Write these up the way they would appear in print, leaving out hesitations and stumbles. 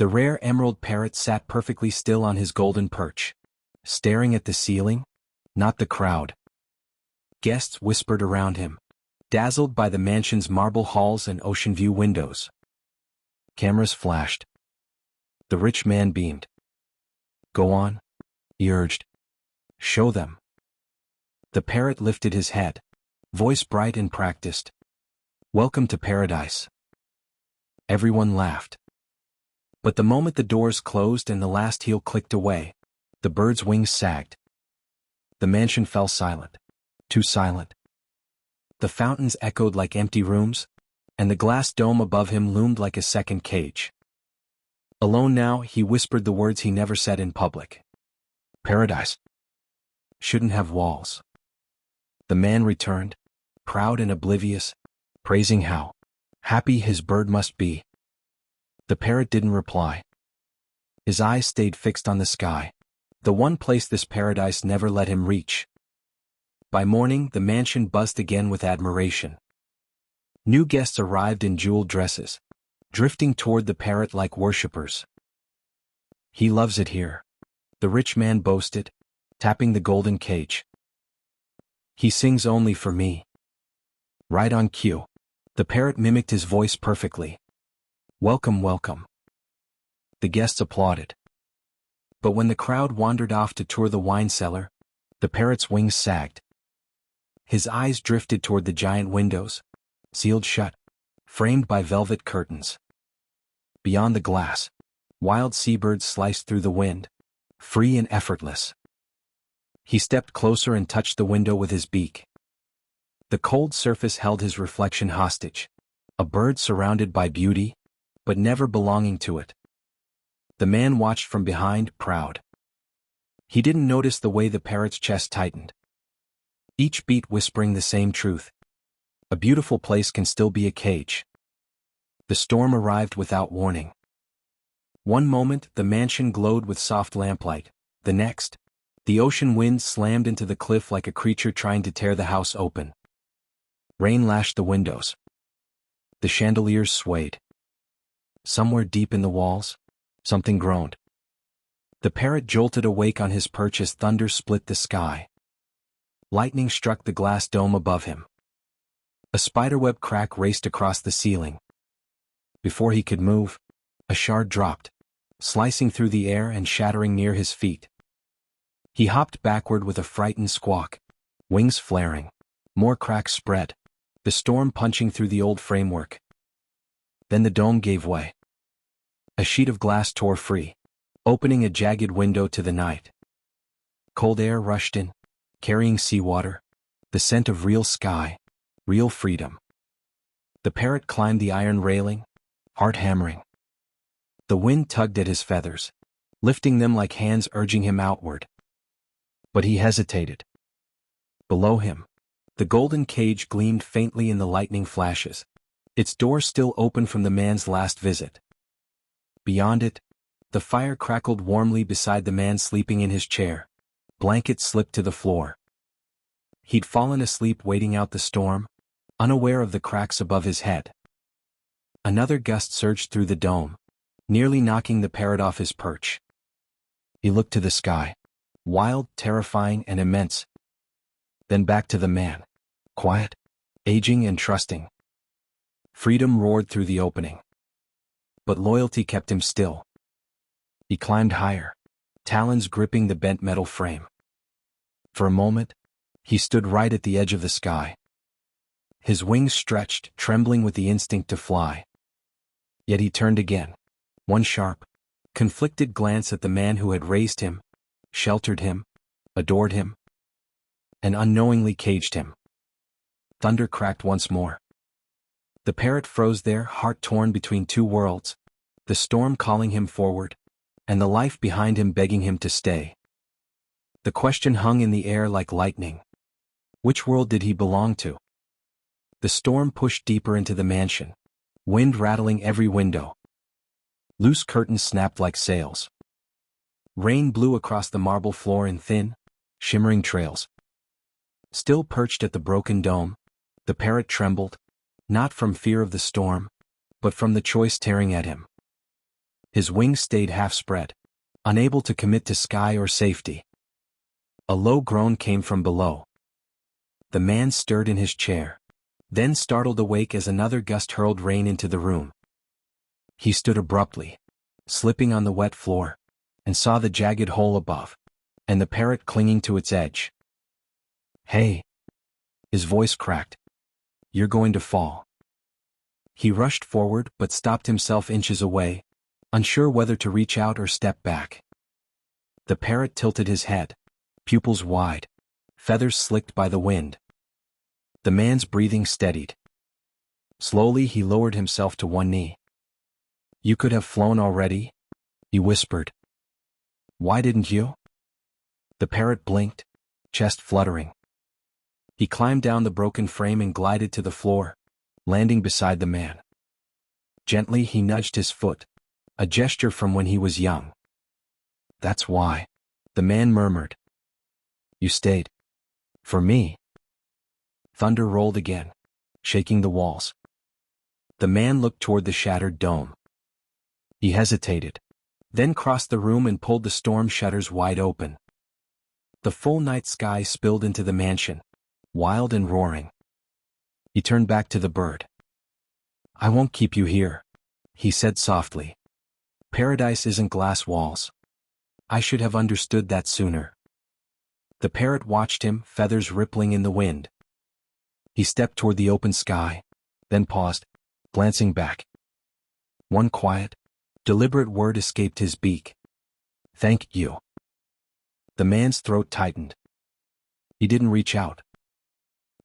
The rare emerald parrot sat perfectly still on his golden perch, staring at the ceiling, not the crowd. Guests whispered around him, dazzled by the mansion's marble halls and ocean view windows. Cameras flashed. The rich man beamed. "Go on," he urged. "Show them." The parrot lifted his head, voice bright and practiced. "Welcome to paradise." Everyone laughed. But the moment the doors closed and the last heel clicked away, the bird's wings sagged. The mansion fell silent, too silent. The fountains echoed like empty rooms, and the glass dome above him loomed like a second cage. Alone now, he whispered the words he never said in public. "Paradise shouldn't have walls." The man returned, proud and oblivious, praising how happy his bird must be. The parrot didn't reply. His eyes stayed fixed on the sky, the one place this paradise never let him reach. By morning, the mansion buzzed again with admiration. New guests arrived in jeweled dresses, drifting toward the parrot like worshippers. "He loves it here," the rich man boasted, tapping the golden cage. "He sings only for me." Right on cue, the parrot mimicked his voice perfectly. "Welcome, welcome." The guests applauded. But when the crowd wandered off to tour the wine cellar, the parrot's wings sagged. His eyes drifted toward the giant windows, sealed shut, framed by velvet curtains. Beyond the glass, wild seabirds sliced through the wind, free and effortless. He stepped closer and touched the window with his beak. The cold surface held his reflection hostage, a bird surrounded by beauty, but never belonging to it. The man watched from behind, proud. He didn't notice the way the parrot's chest tightened, each beat whispering the same truth. A beautiful place can still be a cage. The storm arrived without warning. One moment, the mansion glowed with soft lamplight. The next, the ocean wind slammed into the cliff like a creature trying to tear the house open. Rain lashed the windows. The chandeliers swayed. Somewhere deep in the walls, something groaned. The parrot jolted awake on his perch as thunder split the sky. Lightning struck the glass dome above him. A spiderweb crack raced across the ceiling. Before he could move, a shard dropped, slicing through the air and shattering near his feet. He hopped backward with a frightened squawk, wings flaring. More cracks spread, the storm punching through the old framework. Then the dome gave way. A sheet of glass tore free, opening a jagged window to the night. Cold air rushed in, carrying seawater, the scent of real sky, real freedom. The parrot climbed the iron railing, heart hammering. The wind tugged at his feathers, lifting them like hands urging him outward. But he hesitated. Below him, the golden cage gleamed faintly in the lightning flashes, its door still open from the man's last visit. Beyond it, the fire crackled warmly beside the man sleeping in his chair, blankets slipped to the floor. He'd fallen asleep waiting out the storm, unaware of the cracks above his head. Another gust surged through the dome, nearly knocking the parrot off his perch. He looked to the sky, wild, terrifying, and immense. Then back to the man, quiet, aging and trusting. Freedom roared through the opening. But loyalty kept him still. He climbed higher, talons gripping the bent metal frame. For a moment, he stood right at the edge of the sky. His wings stretched, trembling with the instinct to fly. Yet he turned again, one sharp, conflicted glance at the man who had raised him, sheltered him, adored him, and unknowingly caged him. Thunder cracked once more. The parrot froze there, heart torn between two worlds, the storm calling him forward, and the life behind him begging him to stay. The question hung in the air like lightning. Which world did he belong to? The storm pushed deeper into the mansion, wind rattling every window. Loose curtains snapped like sails. Rain blew across the marble floor in thin, shimmering trails. Still perched at the broken dome, the parrot trembled, not from fear of the storm, but from the choice tearing at him. His wings stayed half-spread, unable to commit to sky or safety. A low groan came from below. The man stirred in his chair, then startled awake as another gust hurled rain into the room. He stood abruptly, slipping on the wet floor, and saw the jagged hole above, and the parrot clinging to its edge. "Hey!" His voice cracked. "You're going to fall." He rushed forward but stopped himself inches away, unsure whether to reach out or step back. The parrot tilted his head, pupils wide, feathers slicked by the wind. The man's breathing steadied. Slowly he lowered himself to one knee. "You could have flown already," he whispered. "Why didn't you?" The parrot blinked, chest fluttering. He climbed down the broken frame and glided to the floor, landing beside the man. Gently he nudged his foot, a gesture from when he was young. "That's why," the man murmured. "You stayed. For me." Thunder rolled again, shaking the walls. The man looked toward the shattered dome. He hesitated, then crossed the room and pulled the storm shutters wide open. The full night sky spilled into the mansion, wild and roaring. He turned back to the bird. "I won't keep you here," he said softly. "Paradise isn't glass walls. I should have understood that sooner." The parrot watched him, feathers rippling in the wind. He stepped toward the open sky, then paused, glancing back. One quiet, deliberate word escaped his beak. "Thank you." The man's throat tightened. He didn't reach out.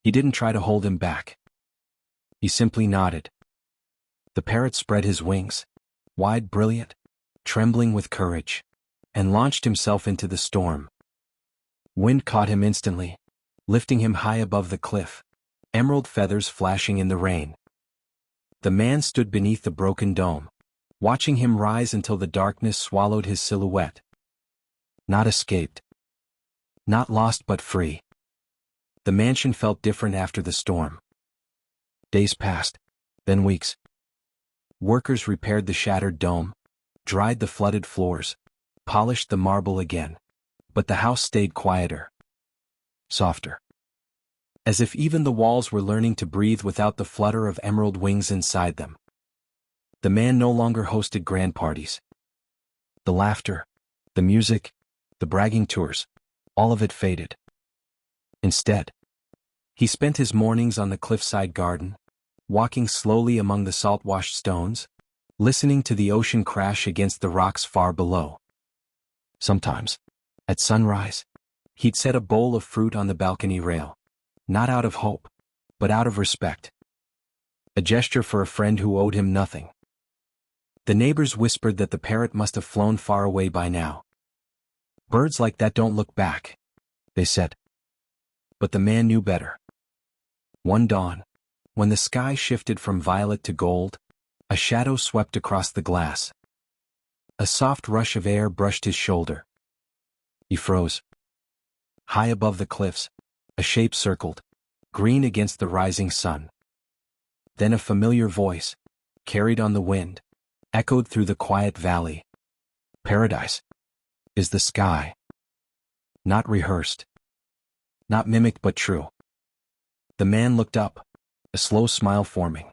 He didn't try to hold him back. He simply nodded. The parrot spread his wings, wide, brilliant, trembling with courage, and launched himself into the storm. Wind caught him instantly, lifting him high above the cliff, emerald feathers flashing in the rain. The man stood beneath the broken dome, watching him rise until the darkness swallowed his silhouette. Not escaped. Not lost but free. The mansion felt different after the storm. Days passed, then weeks. Workers repaired the shattered dome, dried the flooded floors, polished the marble again. But the house stayed quieter. Softer. As if even the walls were learning to breathe without the flutter of emerald wings inside them. The man no longer hosted grand parties. The laughter, the music, the bragging tours, all of it faded. Instead, he spent his mornings on the cliffside garden, walking slowly among the salt-washed stones, listening to the ocean crash against the rocks far below. Sometimes, at sunrise, he'd set a bowl of fruit on the balcony rail, not out of hope, but out of respect. A gesture for a friend who owed him nothing. The neighbors whispered that the parrot must have flown far away by now. "Birds like that don't look back," they said. But the man knew better. One dawn, when the sky shifted from violet to gold, a shadow swept across the glass. A soft rush of air brushed his shoulder. He froze. High above the cliffs, a shape circled, green against the rising sun. Then a familiar voice, carried on the wind, echoed through the quiet valley. "Paradise is the sky." Not rehearsed. Not mimicked but true. The man looked up, a slow smile forming,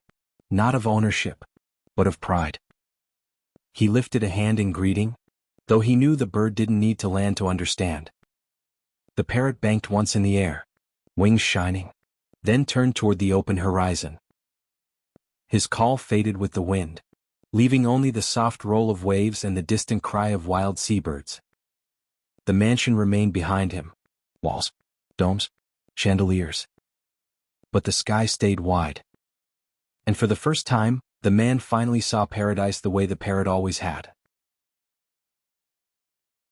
not of ownership, but of pride. He lifted a hand in greeting, though he knew the bird didn't need to land to understand. The parrot banked once in the air, wings shining, then turned toward the open horizon. His call faded with the wind, leaving only the soft roll of waves and the distant cry of wild seabirds. The mansion remained behind him, walls, domes, chandeliers. But the sky stayed wide. And for the first time, the man finally saw paradise the way the parrot always had.